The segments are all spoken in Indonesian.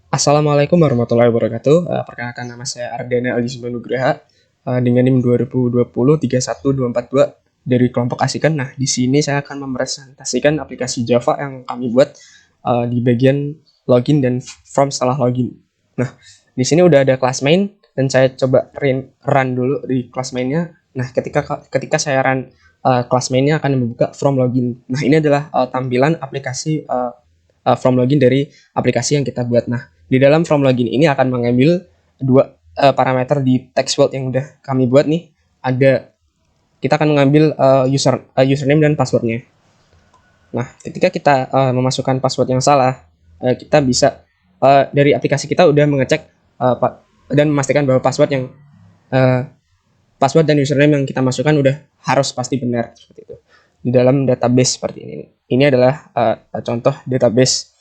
Assalamualaikum warahmatullahi wabarakatuh. Perkenalkan nama saya Ardana Alisma Nugraha dengan NIM 2020 31242 dari kelompok Asikan. Nah, di sini saya akan mempresentasikan aplikasi Java yang kami buat di bagian login dan form setelah login. Nah, di sini udah ada kelas main dan saya coba run dulu di kelas mainnya. Nah, ketika saya run kelas mainnya akan membuka form login. Nah, ini adalah tampilan aplikasi from login dari aplikasi yang kita buat. Nah, di dalam from login ini akan mengambil dua parameter di text field yang udah kami buat nih. Kita akan mengambil username dan passwordnya. Nah, ketika kita memasukkan password yang salah, kita bisa dari aplikasi kita udah mengecek dan memastikan bahwa password dan username yang kita masukkan udah harus pasti benar seperti itu di dalam database seperti ini. Ini adalah contoh database.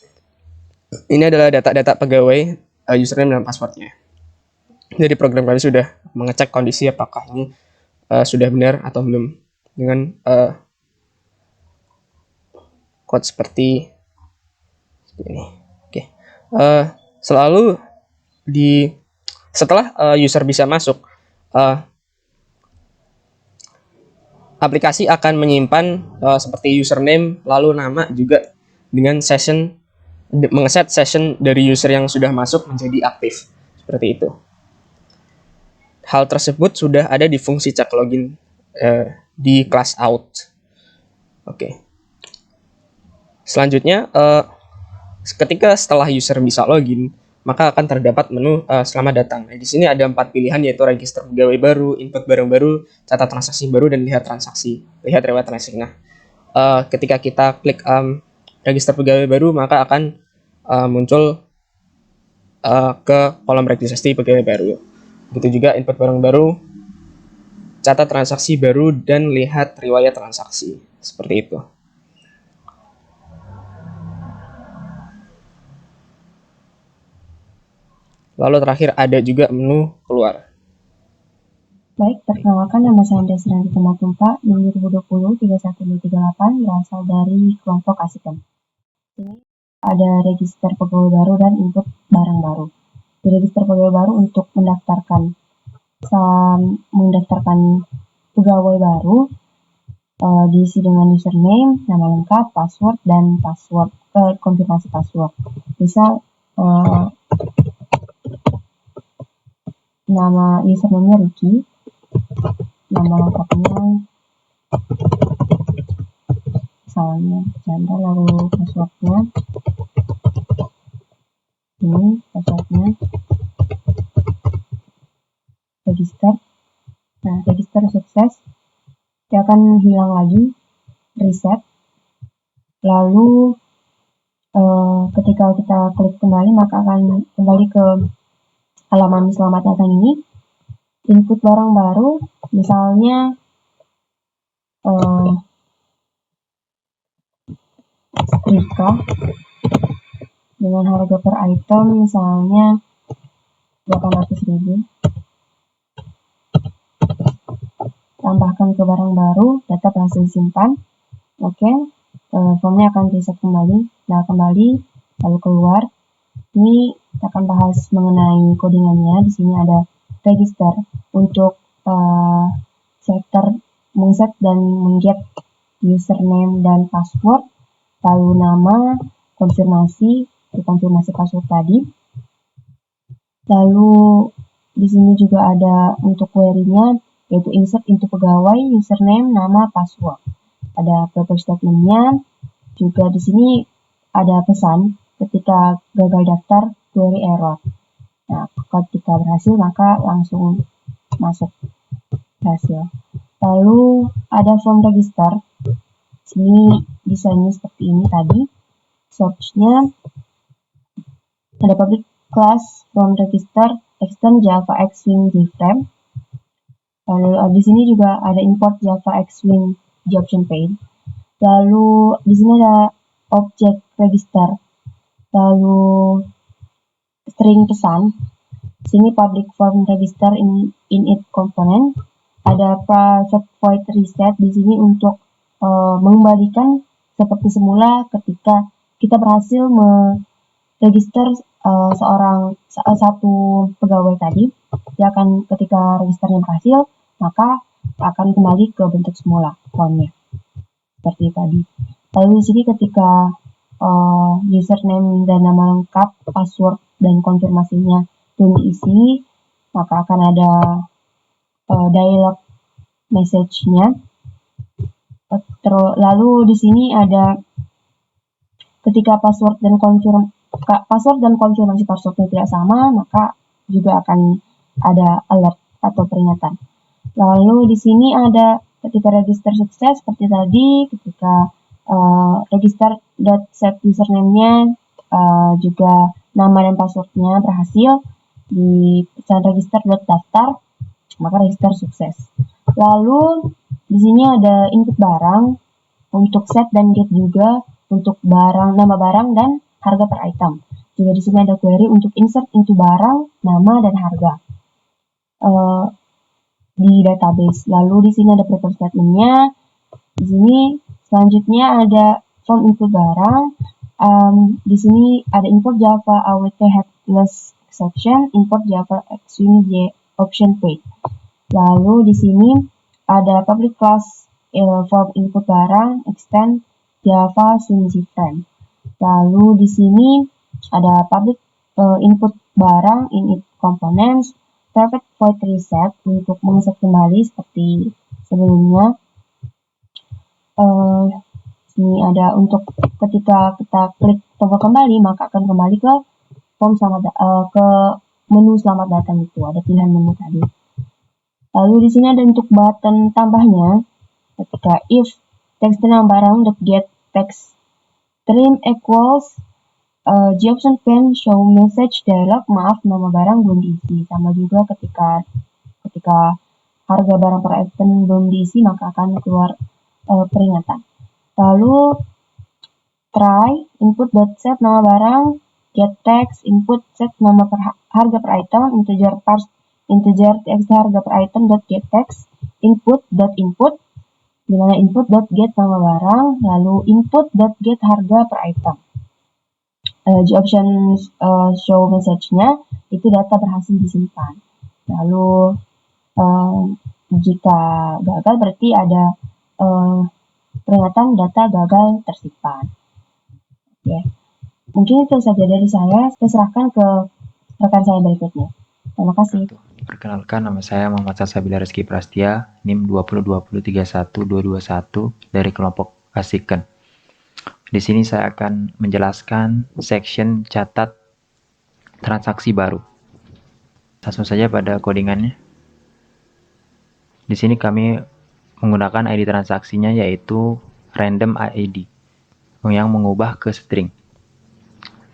Ini adalah data-data pegawai, username dan passwordnya. Jadi program kami sudah mengecek kondisi apakah ini sudah benar atau belum dengan code seperti ini. Oke. Selalu setelah user bisa masuk, aplikasi akan menyimpan seperti username lalu nama juga dengan mengeset session dari user yang sudah masuk menjadi aktif seperti itu. Hal tersebut sudah ada di fungsi cek login di class out. Oke. Selanjutnya, ketika setelah user bisa login, maka akan terdapat menu selamat datang. Nah, di sini ada 4 pilihan yaitu register pegawai baru, input barang baru, catat transaksi baru, dan lihat riwayat transaksi. Nah, ketika kita klik register pegawai baru, maka akan muncul ke kolom registrasi pegawai baru. Begitu juga input barang baru, catat transaksi baru, dan lihat riwayat transaksi. Seperti itu. Lalu terakhir ada juga menu keluar. Baik, perkenalkan nama saya Andreas Randita Matumpa, NIM 2020 31238, berasal dari kelompok Asikan. Ini ada register pegawai baru dan input barang baru. Di register pegawai baru untuk mendaftarkan pegawai baru, diisi dengan username, nama lengkap, password, dan konfirmasi password. Misal nama username-nya Ricky, nama lengkapnya misalnya Chandra, lalu passwordnya ini, passwordnya register. Nah, register sukses, dia akan hilang lagi, reset. Lalu ketika kita klik kembali, maka akan kembali ke halaman selamat datang ini. Input barang baru, misalnya setrika dengan harga per item misalnya 800.000. Tambahkan ke barang baru, data berhasil disimpan. Oke, formnya akan reset kembali. Nah, kembali lalu keluar. Ini kita akan bahas mengenai codingannya. Di sini ada register untuk mengset dan mengget username dan password, lalu nama, konfirmasi password tadi. Lalu di sini juga ada untuk query-nya, yaitu insert into pegawai, username, nama, password. Ada purpose statement-nya. Juga di sini ada pesan ketika gagal daftar, query error. Nah, ketika berhasil maka langsung masuk berhasil. Lalu ada form register. Sini desainnya seperti ini tadi. Source-nya ada public class form register extend Java Xwing JFrame. Lalu di sini juga ada import Java Xwing JOption pane. Lalu di sini ada object register. Lalu string pesan. Sini public form register in it component. Ada private void reset di sini untuk mengembalikan seperti semula ketika kita berhasil register satu pegawai tadi, dia akan ketika registernya berhasil, maka akan kembali ke bentuk semula formnya seperti tadi. Lalu di sini ketika username dan nama lengkap, password dan konfirmasinya belum diisi, maka akan ada dialog message-nya. Lalu di sini ada ketika password dan konfirmasi passwordnya tidak sama, maka juga akan ada alert atau peringatan. Lalu di sini ada ketika register sukses seperti tadi, ketika register.set username-nya juga nama dan passwordnya berhasil di pesan register.daftar, maka register sukses. Lalu di sini ada input barang untuk set dan get juga untuk barang, nama barang dan harga per item. Juga di sini ada query untuk insert into barang, nama dan harga di database. Lalu di sini ada prepare statement-nya. Di sini selanjutnya ada form input barang. Di sini ada import Java awt headless exception, import Java swing option page. Lalu di sini ada public class form input barang extend Java swing frame. Lalu di sini ada public input barang init components, private void reset untuk mengeset kembali seperti sebelumnya. Sini ada untuk ketika kita klik tombol kembali, maka akan kembali ke form ke menu selamat datang itu, ada pilihan menu tadi. Lalu di sini ada untuk button tambahnya, ketika if text nama barang.get text trim equals the option pane show message dialog, maaf nama barang belum diisi. Sama juga ketika harga barang per item belum diisi, maka akan keluar peringatan. Lalu try input.set nama barang, get text input set nama harga per item, integer txt harga per item get text input di mana input.get nama barang, lalu input.get harga per item. Di option show message-nya itu data berhasil disimpan. Lalu jika gagal berarti ada peringatan data gagal tersimpan. Oke. Mungkin itu saja dari saya serahkan ke rekan saya berikutnya. Terima kasih. Perkenalkan, nama saya Muhammad Salsabila Rizky Prastia, NIM 202031221 dari kelompok Asiken. Di sini saya akan menjelaskan section catat transaksi baru. Langsung saja pada codingannya. Di sini kami menggunakan ID transaksinya yaitu random ID yang mengubah ke string.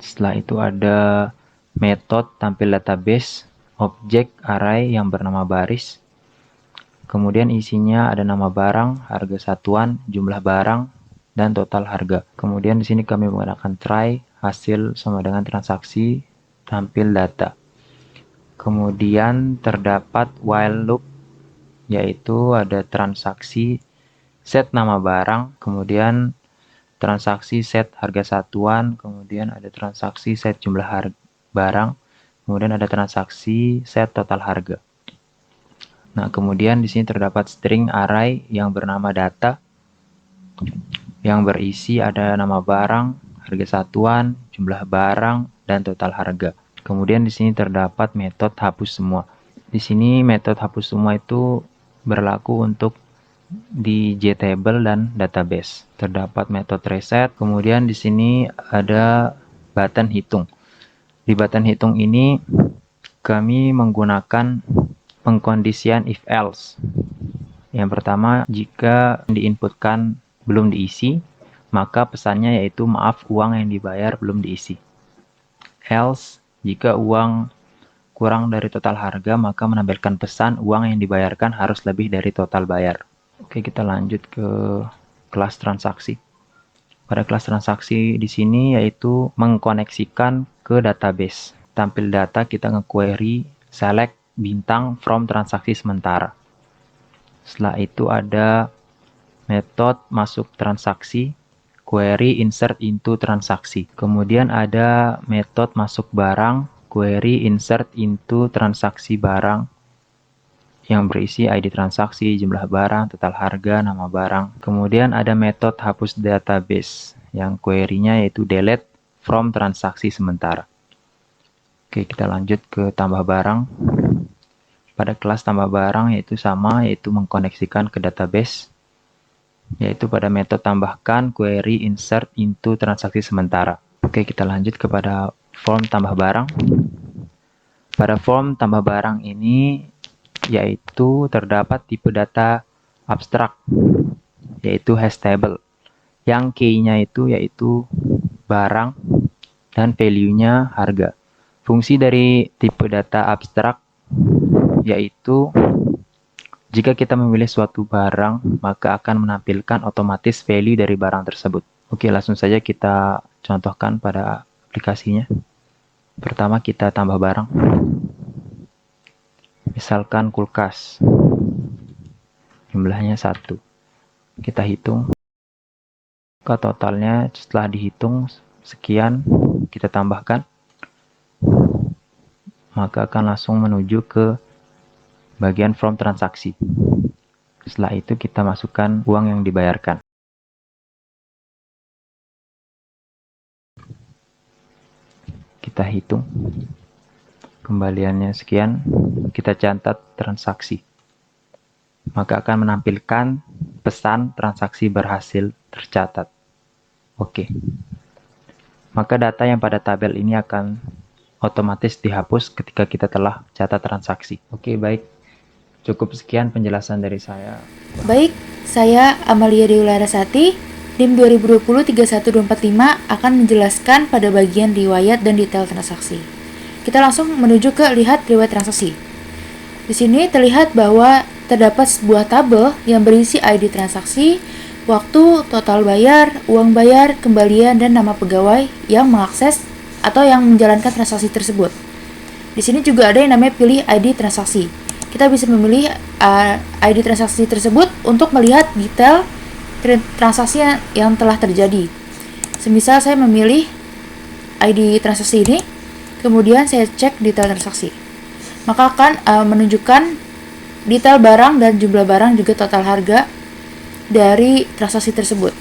Setelah itu ada metode tampil database, objek array yang bernama baris. Kemudian isinya ada nama barang, harga satuan, jumlah barang, dan total harga. Kemudian di sini kami menggunakan try, hasil sama dengan transaksi, tampil data. Kemudian terdapat while loop, yaitu ada transaksi set nama barang, kemudian transaksi set harga satuan, kemudian ada transaksi set jumlah barang, kemudian ada transaksi set total harga. Nah, kemudian di sini terdapat string array yang bernama data, yang berisi ada nama barang, harga satuan, jumlah barang, dan total harga. Kemudian di sini terdapat metode hapus semua. Di sini metode hapus semua itu berlaku untuk di JTable dan database. Terdapat metode reset. Kemudian di sini ada button hitung. Di button hitung ini kami menggunakan pengkondisian if else. Yang pertama, jika diinputkan belum diisi, maka pesannya yaitu maaf uang yang dibayar belum diisi. Else, jika uang kurang dari total harga, maka menampilkan pesan uang yang dibayarkan harus lebih dari total bayar. Oke, kita lanjut ke kelas transaksi. Pada kelas transaksi di sini yaitu mengkoneksikan ke database. Tampil data kita nge-query select bintang from transaksi sementara. Setelah itu ada metode masuk transaksi, query insert into transaksi. Kemudian ada metode masuk barang, query insert into transaksi barang yang berisi ID transaksi, jumlah barang, total harga, nama barang. Kemudian ada metode hapus database yang query-nya yaitu delete from transaksi sementara. Oke, kita lanjut ke tambah barang. Pada kelas tambah barang yaitu sama, yaitu mengkoneksikan ke database, yaitu pada metode tambahkan query insert into transaksi sementara. Oke, kita lanjut kepada form tambah barang. Pada form tambah barang ini yaitu terdapat tipe data abstrak, yaitu hash table, yang key-nya itu yaitu barang dan value-nya harga. Fungsi dari tipe data abstrak yaitu jika kita memilih suatu barang, maka akan menampilkan otomatis value dari barang tersebut. Oke, langsung saja kita contohkan pada aplikasinya. Pertama, kita tambah barang. Misalkan kulkas. Jumlahnya 1. Kita hitung. Ke totalnya setelah dihitung sekian, kita tambahkan. Maka akan langsung menuju ke bagian from transaksi. Setelah itu kita masukkan uang yang dibayarkan. Kita hitung. Kembaliannya sekian, kita catat transaksi. Maka akan menampilkan pesan transaksi berhasil tercatat. Oke. Maka data yang pada tabel ini akan otomatis dihapus ketika kita telah catat transaksi. Oke, baik. Cukup sekian penjelasan dari saya. Baik, saya Amalia Dewi Larasati, NIM 2020-31245 akan menjelaskan pada bagian riwayat dan detail transaksi. Kita langsung menuju ke lihat riwayat transaksi. Di sini terlihat bahwa terdapat sebuah tabel yang berisi ID transaksi, waktu, total bayar, uang bayar, kembalian, dan nama pegawai yang mengakses atau yang menjalankan transaksi tersebut. Di sini juga ada yang namanya pilih ID transaksi. Kita bisa memilih ID transaksi tersebut untuk melihat detail transaksi yang telah terjadi. Semisal saya memilih ID transaksi ini, kemudian saya cek detail transaksi, maka akan menunjukkan detail barang dan jumlah barang juga total harga dari transaksi tersebut.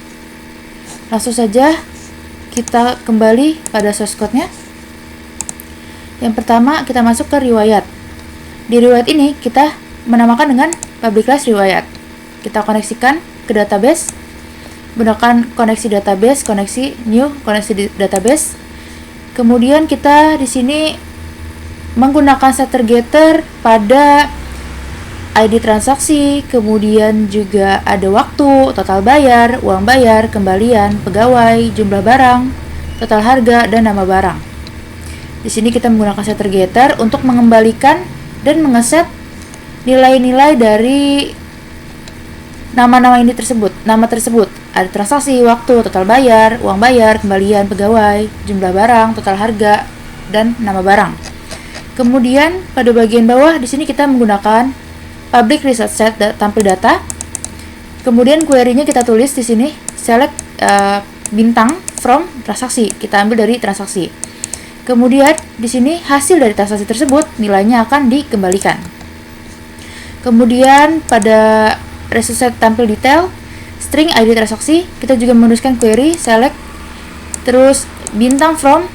Langsung saja kita kembali pada source code-nya. Yang pertama kita masuk ke riwayat. Di riwayat ini kita menamakan dengan public class riwayat. Kita koneksikan ke database, gunakan koneksi database, koneksi new, koneksi database. Kemudian kita di sini menggunakan setter getter pada ID transaksi, kemudian juga ada waktu, total bayar, uang bayar, kembalian, pegawai, jumlah barang, total harga, dan nama barang. Di sini kita menggunakan setter getter untuk mengembalikan dan mengeset nilai-nilai dari nama-nama ini tersebut, nama tersebut. Ada transaksi, waktu, total bayar, uang bayar, kembalian, pegawai, jumlah barang, total harga, dan nama barang. Kemudian pada bagian bawah di sini kita menggunakan public reset set tampil data. Kemudian query-nya kita tulis di sini select bintang from transaksi. Kita ambil dari transaksi. Kemudian di sini hasil dari transaksi tersebut nilainya akan dikembalikan. Kemudian pada reset set tampil detail string ID transaksi, kita juga menuliskan query select terus bintang from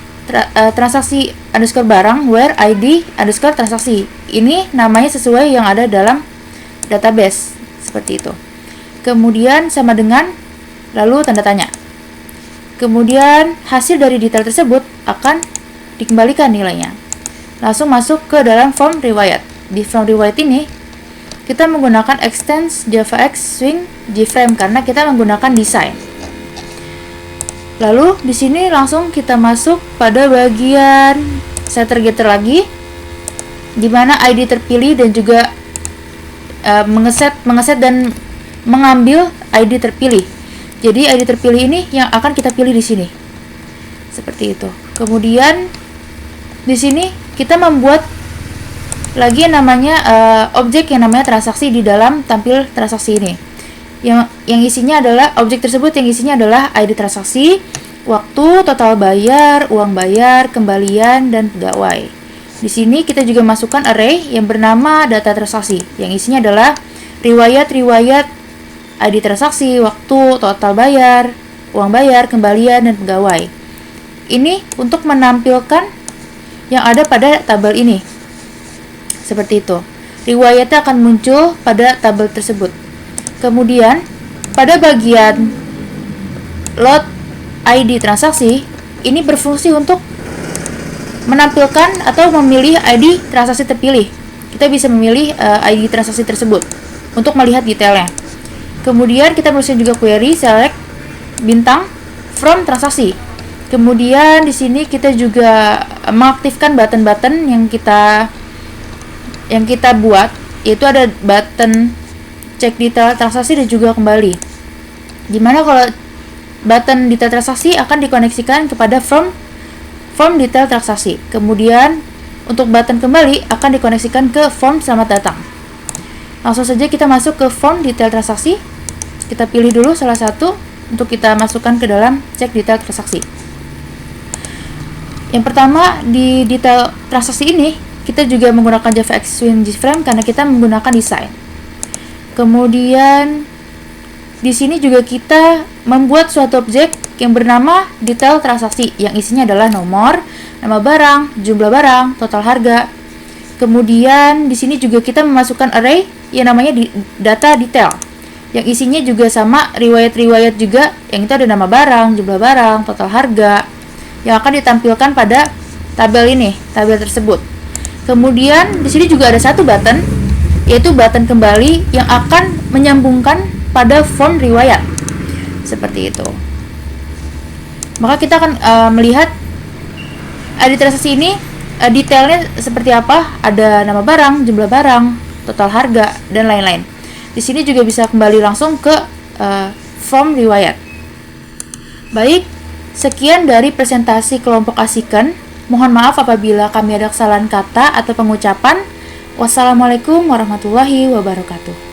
transaksi underscore barang where ID underscore transaksi. Ini namanya sesuai yang ada dalam database, seperti itu. Kemudian sama dengan lalu tanda tanya. Kemudian hasil dari detail tersebut akan dikembalikan nilainya. Langsung masuk ke dalam form riwayat. Di form riwayat ini kita menggunakan extends JavaX Swing JFrame karena kita menggunakan desain. Lalu di sini langsung kita masuk pada bagian setter getter lagi, di mana ID terpilih dan juga mengeset dan mengambil ID terpilih. Jadi ID terpilih ini yang akan kita pilih di sini, seperti itu. Kemudian di sini kita membuat lagi yang namanya objek yang namanya transaksi di dalam tampil transaksi ini. yang isinya adalah objek tersebut yang isinya adalah ID transaksi, waktu, total bayar, uang bayar, kembalian, dan pegawai. Di sini kita juga masukkan array yang bernama data transaksi yang isinya adalah riwayat-riwayat ID transaksi, waktu, total bayar, uang bayar, kembalian, dan pegawai. Ini untuk menampilkan yang ada pada tabel ini. Seperti itu. Riwayatnya akan muncul pada tabel tersebut. Kemudian, pada bagian load ID transaksi, ini berfungsi untuk menampilkan atau memilih ID transaksi terpilih. Kita bisa memilih ID transaksi tersebut untuk melihat detailnya. Kemudian kita bisa juga query select bintang from transaksi. Kemudian di sini kita juga mengaktifkan button-button yang kita buat, yaitu ada button cek detail transaksi dan juga kembali. Dimana kalau button detail transaksi akan dikoneksikan kepada form detail transaksi. Kemudian untuk button kembali akan dikoneksikan ke form selamat datang. Langsung saja kita masuk ke form detail transaksi. Kita pilih dulu salah satu untuk kita masukkan ke dalam cek detail transaksi. Yang pertama, di detail transaksi ini kita juga menggunakan JavaX Swing JFrame karena kita menggunakan design. Kemudian di sini juga kita membuat suatu objek yang bernama detail transaksi yang isinya adalah nomor, nama barang, jumlah barang, total harga. Kemudian di sini juga kita memasukkan array yang namanya data detail yang isinya juga sama riwayat-riwayat juga, yang itu ada nama barang, jumlah barang, total harga yang akan ditampilkan pada tabel ini, tabel tersebut. Kemudian di sini juga ada satu button, yaitu button kembali yang akan menyambungkan pada form riwayat. Seperti itu. Maka kita akan melihat ID transaksi ini detailnya seperti apa, ada nama barang, jumlah barang, total harga, dan lain-lain. Di sini juga bisa kembali langsung ke form riwayat. Baik, sekian dari presentasi kelompok Asiken. Mohon maaf apabila kami ada kesalahan kata atau pengucapan. Wassalamualaikum warahmatullahi wabarakatuh.